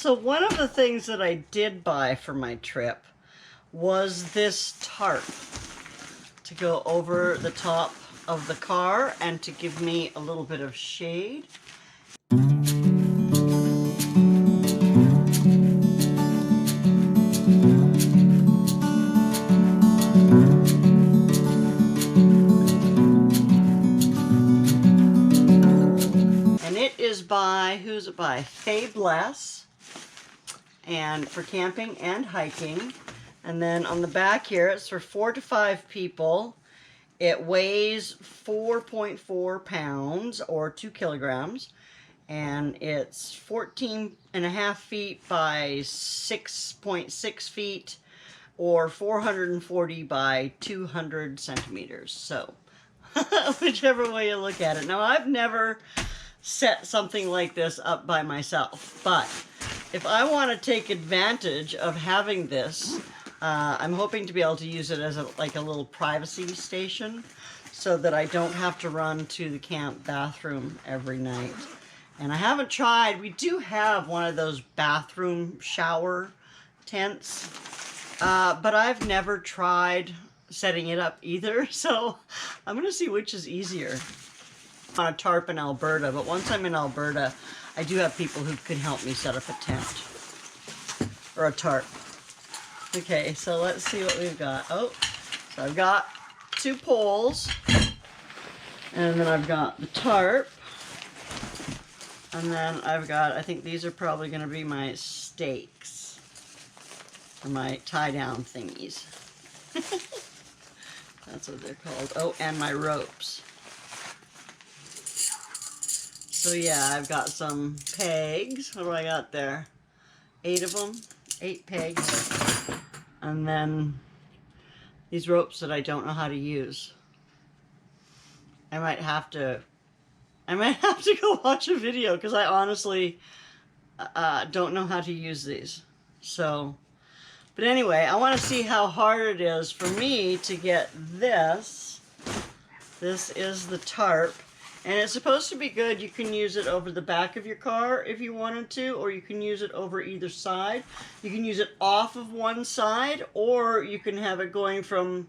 So one of the things that I did buy for my trip was this tarp to go over the top of the car and to give me a little bit of shade. And it is by, who's it by? Faye Bless, and for camping and hiking. And then on the back here, it's for 4 to 5 people. It weighs 4.4 pounds or 2 kilograms. And it's 14.5 feet by 6.6 feet or 440 by 200 centimeters. So whichever way you look at it. Now, I've never set something like this up by myself, but if I want to take advantage of having this, I'm hoping to be able to use it as like a little privacy station so that I don't have to run to the camp bathroom every night. And I haven't tried, we do have one of those bathroom shower tents, but I've never tried setting it up either, so I'm going to see which is easier. On a tarp in Alberta, but once I'm in Alberta, I do have people who can help me set up a tent or a tarp. Okay, so let's see what we've got. Oh, so I've got 2 poles, and then I've got the tarp, and then I've got, I think these are probably going to be my stakes, or my tie-down thingies. That's what they're called. Oh, and my ropes. So yeah, I've got some pegs. What do I got there? 8 of them, 8 pegs. And then these ropes that I don't know how to use. I might have to go watch a video because I honestly don't know how to use these. So, but anyway, I want to see how hard it is for me to get this. This is the tarp. And it's supposed to be good. You can use it over the back of your car if you wanted to, or you can use it over either side. You can use it off of one side, or you can have it going from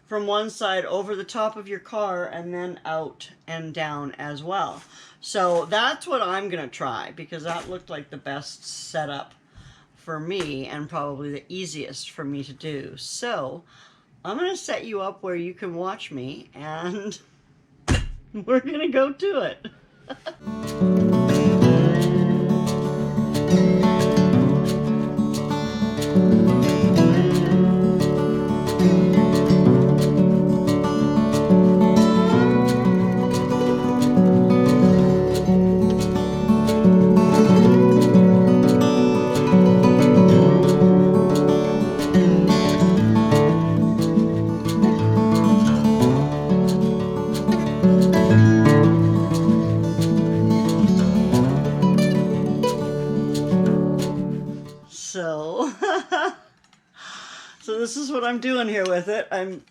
one side over the top of your car and then out and down as well. So that's what I'm going to try, because that looked like the best setup for me and probably the easiest for me to do. So I'm going to set you up where you can watch me, and we're gonna go to it. So this is what I'm doing here with it. I'm,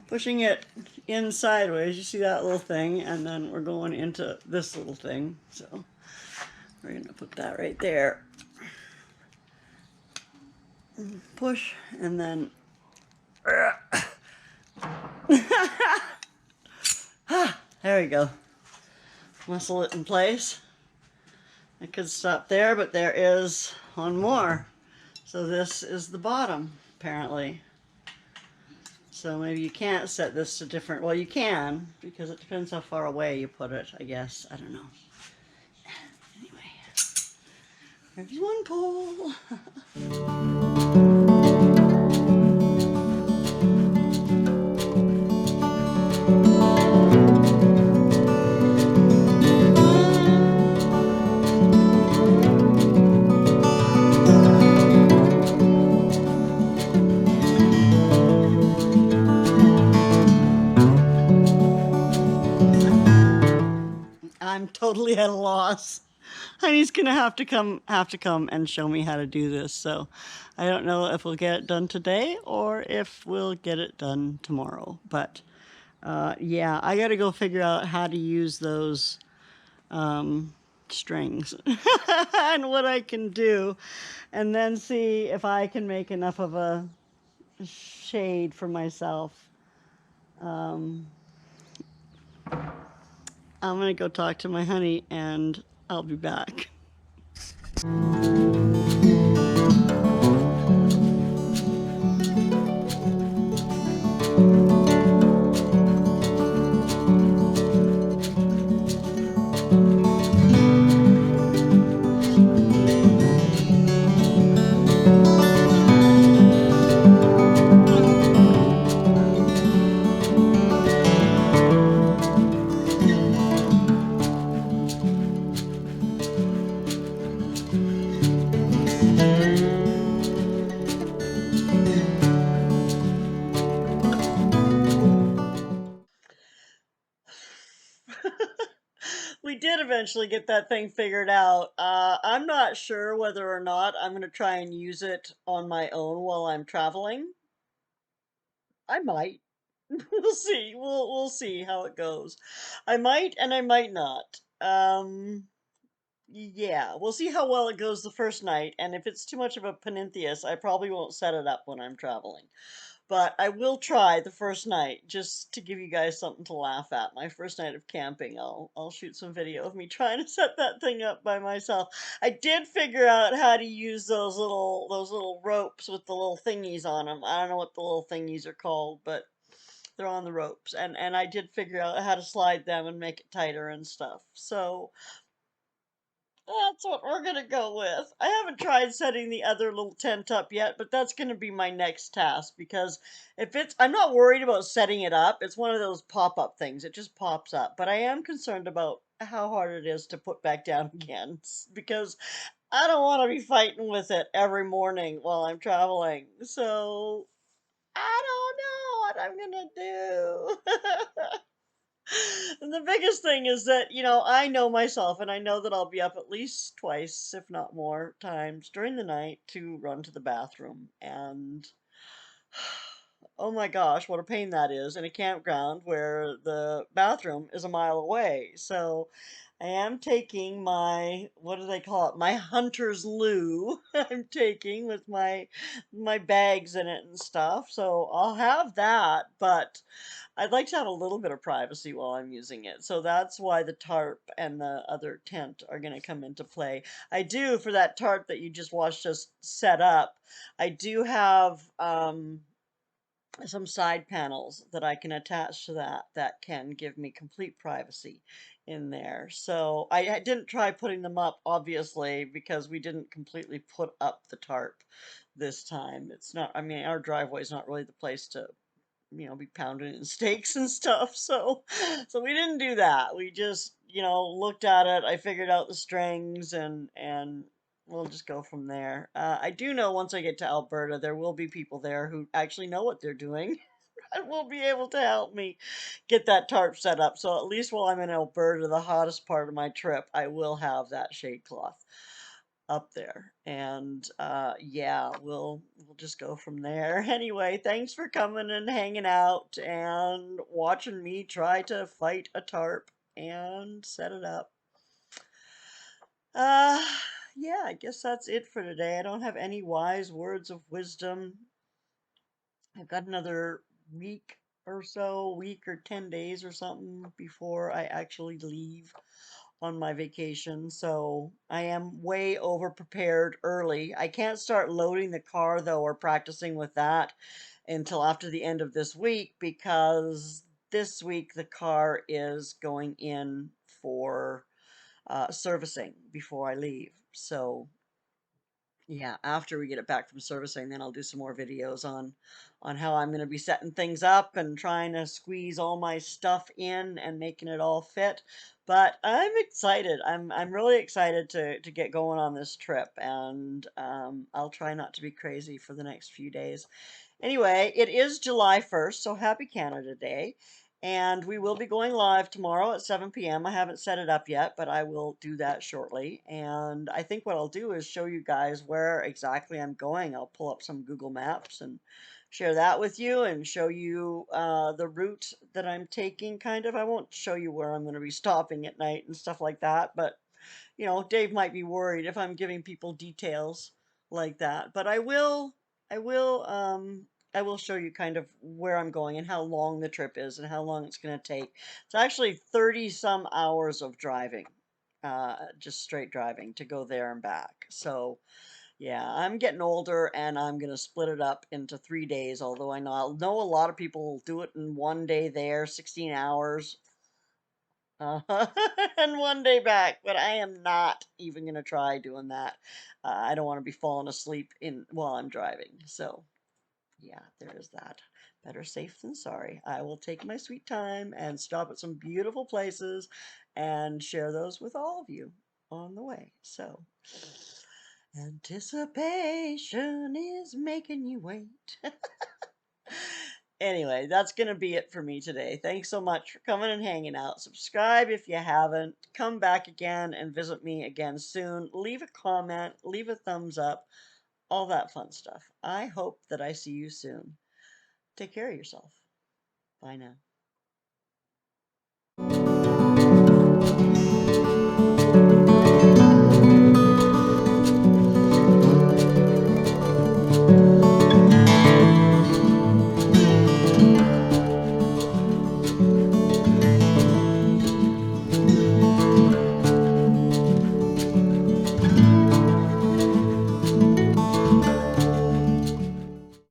pushing it in sideways. You see that little thing? And then we're going into this little thing. So we're going to put that right there. Push, and then there we go. Muscle it in place. I could stop there, but there is one more. So this is the bottom, apparently. So maybe you can't set this to different, well, you can, because it depends how far away you put it, I guess. I don't know. Anyway, there's one pole. I'm totally at a loss. Honey's gonna have to come and show me how to do this. So I don't know if we'll get it done today or if we'll get it done tomorrow. But yeah, I gotta go figure out how to use those strings and what I can do, and then see if I can make enough of a shade for myself. Um, I'm gonna go talk to my honey and I'll be back. We did eventually get that thing figured out. I'm not sure whether or not I'm going to try and use it on my own while I'm traveling. I might. We'll see. We'll see how it goes. I might and I might not. Yeah, we'll see how well it goes the first night, and if it's too much of a Peninthius, I probably won't set it up when I'm traveling. But I will try the first night just to give you guys something to laugh at. My first night of camping, I'll shoot some video of me trying to set that thing up by myself. I did figure out how to use those little ropes with the little thingies on them. I don't know what the little thingies are called, but they're on the ropes, and I did figure out how to slide them and make it tighter and stuff. So that's what we're gonna go with. I haven't tried setting the other little tent up yet, but that's gonna be my next task because if it's, I'm not worried about setting it up. It's one of those pop-up things. It just pops up. But I am concerned about how hard it is to put back down again because I don't want to be fighting with it every morning while I'm traveling. So I don't know what I'm gonna do. And the biggest thing is that, I know myself and I know that I'll be up at least twice, if not more times during the night to run to the bathroom. And oh my gosh, what a pain that is in a campground where the bathroom is a mile away. So I am taking my, what do they call it? My hunter's loo. I'm taking with my bags in it and stuff. So I'll have that, but I'd like to have a little bit of privacy while I'm using it. So that's why the tarp and the other tent are going to come into play. I do, for that tarp that you just watched us set up, I do have some side panels that I can attach to that can give me complete privacy in there. So I didn't try putting them up, obviously, because we didn't completely put up the tarp this time. It's not, I mean, our driveway is not really the place to be pounding in steaks and stuff. So we didn't do that. We just, looked at it. I figured out the strings and we'll just go from there. I do know once I get to Alberta, there will be people there who actually know what they're doing and will be able to help me get that tarp set up. So at least while I'm in Alberta, the hottest part of my trip, I will have that shade cloth up there. And yeah, we'll just go from there. Anyway, thanks for coming and hanging out and watching me try to fight a tarp and set it up. Uh yeah, I guess that's it for today. I don't have any wise words of wisdom. I've got another week or so, week or 10 days or something before I actually leave on my vacation, so I am way over prepared early. I can't start loading the car though or practicing with that until after the end of this week because this week the car is going in for servicing before I leave. So yeah, after we get it back from servicing, then I'll do some more videos on how I'm going to be setting things up and trying to squeeze all my stuff in and making it all fit. But I'm excited. I'm really excited to get going on this trip, and I'll try not to be crazy for the next few days. Anyway, it is July 1st, so happy Canada Day. And we will be going live tomorrow at 7 p.m. I haven't set it up yet, but I will do that shortly. And I think what I'll do is show you guys where exactly I'm going. I'll pull up some Google Maps and share that with you and show you the route that I'm taking, kind of. I won't show you where I'm going to be stopping at night and stuff like that, but you know, Dave might be worried if I'm giving people details like that, but I will, I will show you kind of where I'm going and how long the trip is and how long it's going to take. It's actually 30 some hours of driving, just straight driving to go there and back. So, yeah, I'm getting older and I'm going to split it up into 3 days, although I know a lot of people will do it in one day there, 16 hours, uh, and one day back, but I am not even going to try doing that. I don't want to be falling asleep in while I'm driving. So, yeah, there is that. Better safe than sorry. I will take my sweet time and stop at some beautiful places and share those with all of you on the way. So, anticipation is making you wait. Anyway, that's going to be it for me today. Thanks so much for coming and hanging out. Subscribe if you haven't. Come back again and visit me again soon. Leave a comment, leave a thumbs up, all that fun stuff. I hope that I see you soon. Take care of yourself. Bye now.